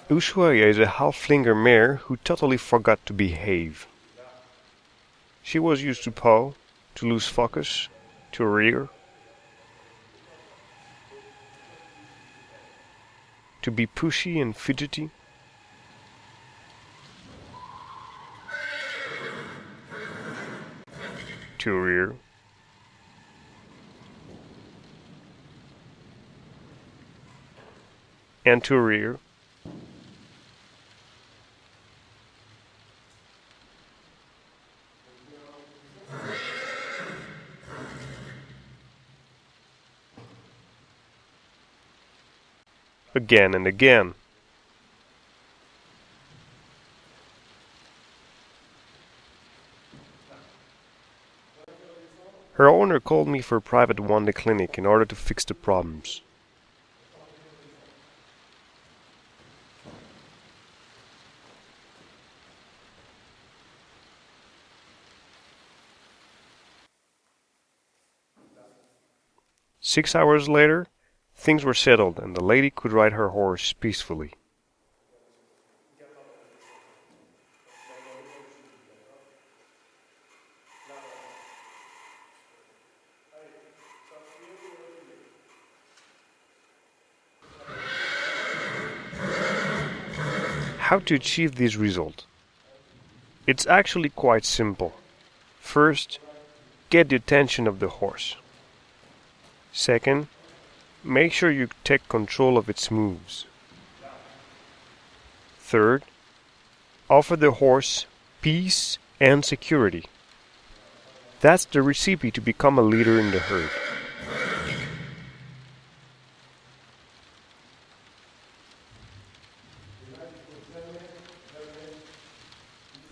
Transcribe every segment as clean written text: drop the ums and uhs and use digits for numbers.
Ushuaïa is a half-flinger mare who totally forgot to behave. She was used to paw, to lose focus, to rear, to be pushy and fidgety, to rear, and to rear. Again and again. Her owner called me for a private one-day clinic in order to fix the problems. Six hours later, things were settled and the lady could ride her horse peacefully. How to achieve this result? It's actually quite simple. First, get the attention of the horse. Second, make sure you take control of its moves. Third, offer the horse peace and security. That's the recipe to become a leader in the herd.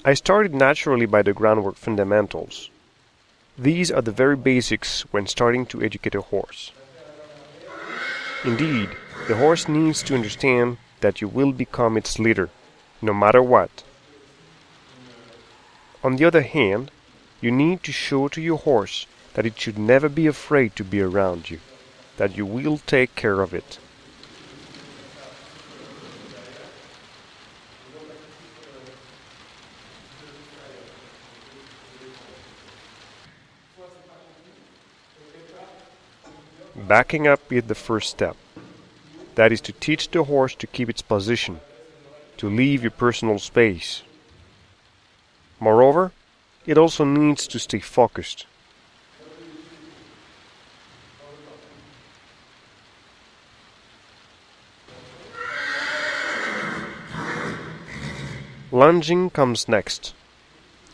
I started naturally by the groundwork fundamentals. These are the very basics when starting to educate a horse. Indeed, the horse needs to understand that you will become its leader, no matter what. On the other hand, you need to show to your horse that it should never be afraid to be around you, that you will take care of it. Backing up is the first step. That is to teach the horse to keep its position, to leave your personal space. Moreover, it also needs to stay focused. Lunging comes next,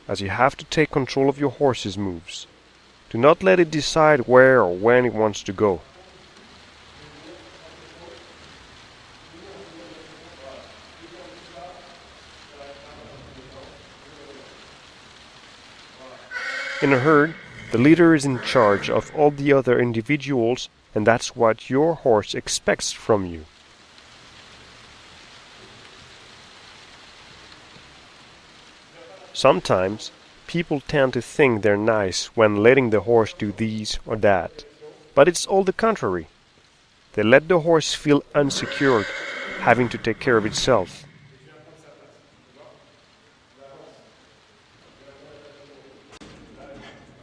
as you have to take control of your horse's moves. Do not let it decide where or when it wants to go. In a herd, the leader is in charge of all the other individuals, and that's what your horse expects from you. Sometimes, people tend to think they're nice when letting the horse do this or that, but it's all the contrary. They let the horse feel unsecured, having to take care of itself.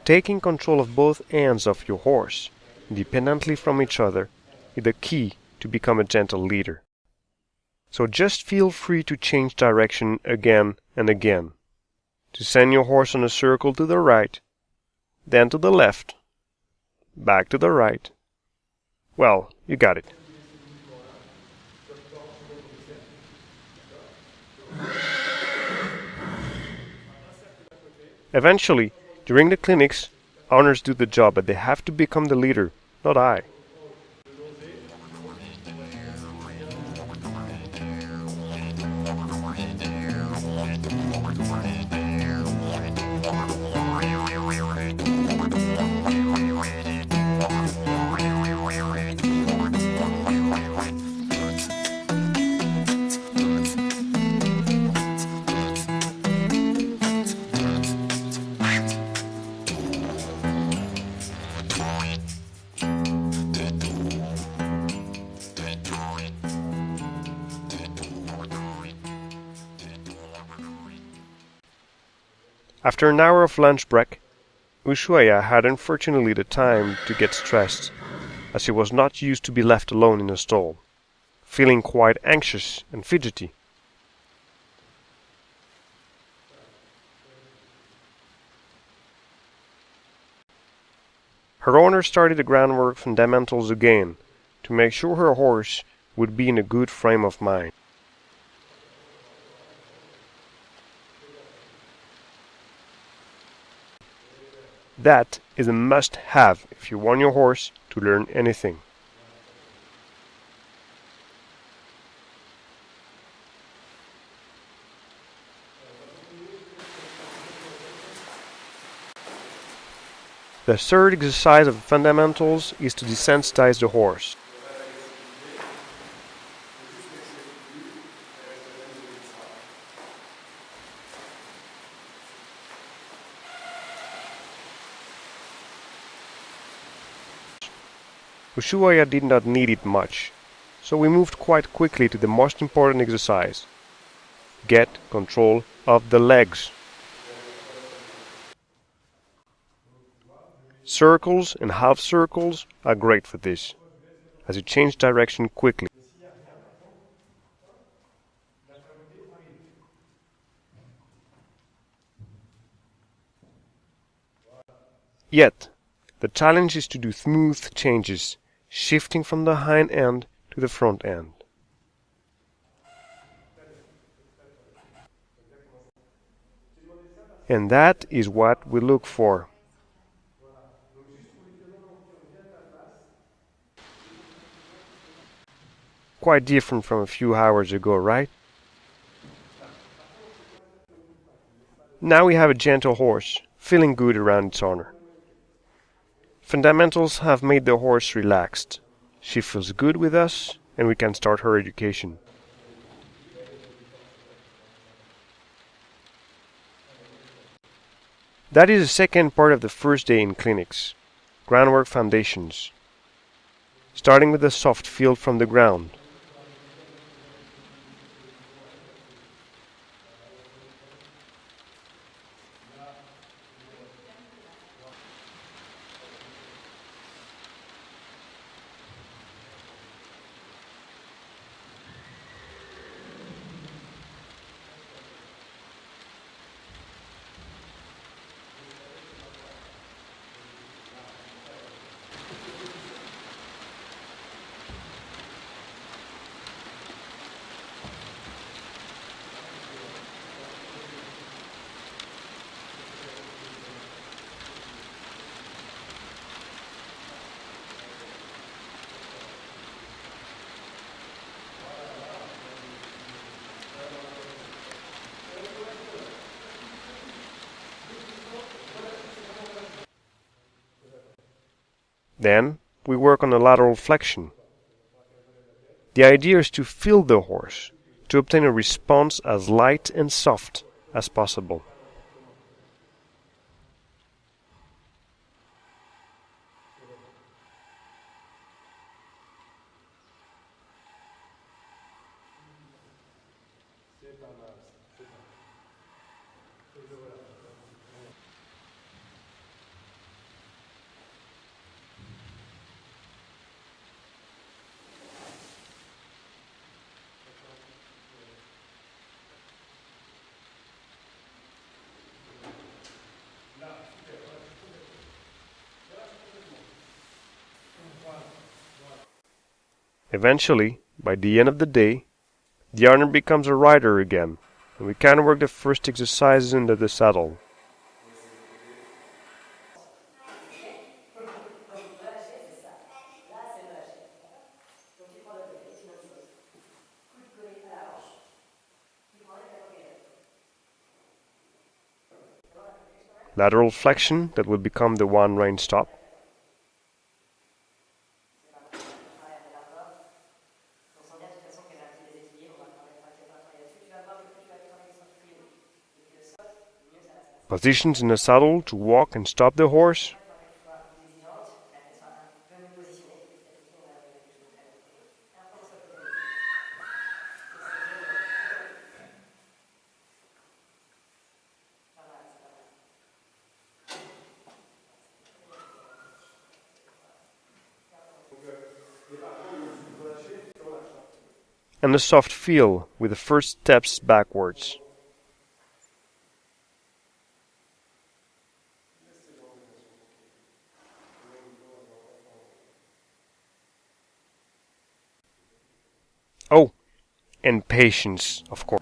Taking control of both ends of your horse, independently from each other, is the key to become a gentle leader. So just feel free to change direction again and again. To send your horse on a circle to the right, then to the left, back to the right. Well, you got it. Eventually, during the clinics, owners do the job, but they have to become the leader, not I. After an hour of lunch break, Ushuaïa had unfortunately the time to get stressed, as he was not used to be left alone in a stall, feeling quite anxious and fidgety. Her owner started the groundwork fundamentals again to make sure her horse would be in a good frame of mind. That is a must-have if you want your horse to learn anything. The third exercise of the fundamentals is to desensitize the horse. Ushuaïa did not need it much, so we moved quite quickly to the most important exercise. Get control of the legs. Circles and half circles are great for this, as you change direction quickly. Yet, the challenge is to do smooth changes, shifting from the hind end to the front end. And that is what we look for. Quite different from a few hours ago, right? Now we have a gentle horse, feeling good around its owner. Fundamentals have made the horse relaxed. She feels good with us, and we can start her education. That is the second part of the first day in clinics, groundwork foundations, starting with a soft feel from the ground. Then we work on a lateral flexion. The idea is to feel the horse, to obtain a response as light and soft as possible. Eventually, by the end of the day, the owner becomes a rider again, and we can work the first exercises under the saddle. Lateral flexion that will become the one rein stop. Positions in the saddle to walk and stop the horse. and a soft feel with the first steps backwards. Oh, and patience, of course.